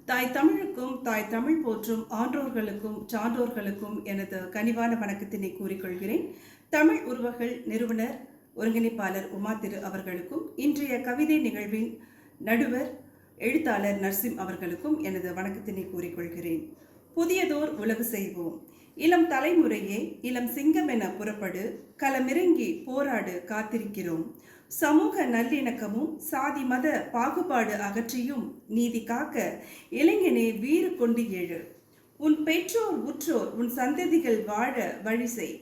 தாய் தமிழுக்கும் தாய் தமிழ் போற்றும் ஆன்றோர்களுக்கும் சான்றோர்களுக்கும் எனது கனிவான வணக்கத்தினை கூறிக்கொள்கிறேன். தமிழ் உருவகள் நிறுவனர் ஒருங்கிணைப்பாளர் உமா திரு அவர்களுக்கும் இன்றைய கவிதை நிகழ்வின் நடுவர் எழுத்தாளர் நர்சிம் அவர்களுக்கும் எனது வணக்கத்தினை கூறிக்கொள்கிறேன். புதியதோர் உலகு செய்வோம். இளம் தலைமுறையே இளம் சிங்கம் என புறப்படு, களமிறங்கி போராடு, காத்திருக்கிறோம். சமூக நல்லிணக்கமும் சாதி மத பாகுபாடு அகற்றியும் நீதி காக்க இளைஞனே வீறு கொண்டு எழு. உன் பெற்றோர் உற்றோர் உன் சந்ததிகள் வாழ வழி செய்.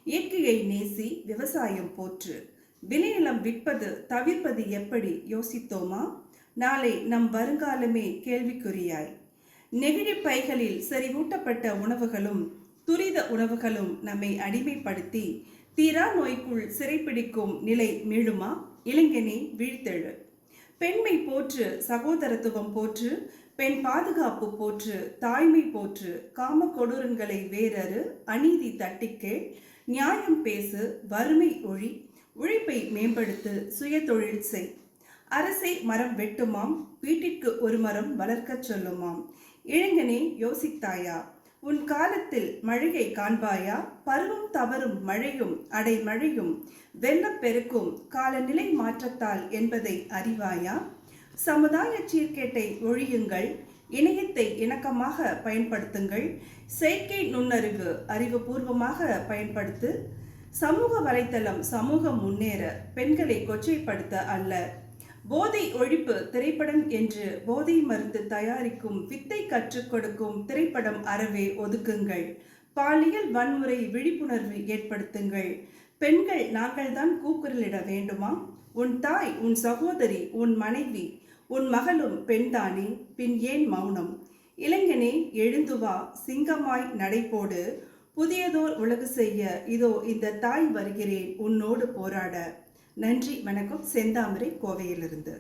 இயற்கையை நேசி, விவசாயம் போற்று. விளைநிலம் விற்பது தவிர்ப்பது எப்படி யோசித்தோமா? நாளை நம் வருங்காலமே கேள்விக்குறியாய். நெகிழி பைகளில் செறிவூட்டப்பட்ட உணவுகளும் துரித உணவுகளும் நம்மை அடிமைப்படுத்தி தீரா நோய்க்குள் சிறைப்பிடிக்கும் நிலை மீளுமா? இளைஞனே வீழ்த்தெழு. பெண்மை போற்று, சகோதரத்துவம் போற்று, பெண் பாதுகாப்பு போற்று, தாய்மை போற்று. காம கொடூரங்களை வேறறு, அநீதி தட்டிக்கேள், நியாயம் பேசு, வறுமை ஒழி, உழைப்பை மேம்படுத்து, சுய தொழில் செய். அரசை மரம் வெட்டுமாம், வீட்டிற்கு ஒரு மரம் வளர்க்கச் சொல்லுமாம். இளைஞனே யோசித்தாயா? உன் காலத்தில் மழையை காண்பாயா? பருவம் தவறும் மழையும் அடைமழையும் வெள்ளப்பெருக்கும் காலநிலை மாற்றத்தால் என்பதை அறிவாயா? சமுதாய சீர்கேட்டை ஒழியுங்கள், இணையத்தை இணக்கமாக பயன்படுத்துங்கள், செயற்கை நுண்ணறிவு அறிவுபூர்வமாக பயன்படுத்து. சமூக வலைத்தளம் சமூகம் முன்னேற, பெண்களை கொச்சைப்படுத்த அல்ல. போதை ஒழிப்பு திரைப்படம் என்று போதை மருந்து தயாரிக்கும் வித்தை கற்றுக் கொடுக்கும் திரைப்படம் அறவே ஒதுக்குங்கள். பாலியல் வன்முறை விழிப்புணர்வு ஏற்படுத்துங்கள். பெண்கள் நாங்கள்தான் கூக்குரலிட வேண்டுமா? உன் தாய், உன் சகோதரி, உன் மனைவி, உன் மகளும் பெண்தானே, பின் ஏன் மௌனம்? இளைஞனே எழுந்து வா, சிங்கமாய் நடைபோடு. புதியதோர் உலகு செய்ய இதோ இந்த தாய் வருகிறேன் உன்னோடு போராட. நன்றி, வணக்கம். செந்தாமரை, கோவையிலிருந்து.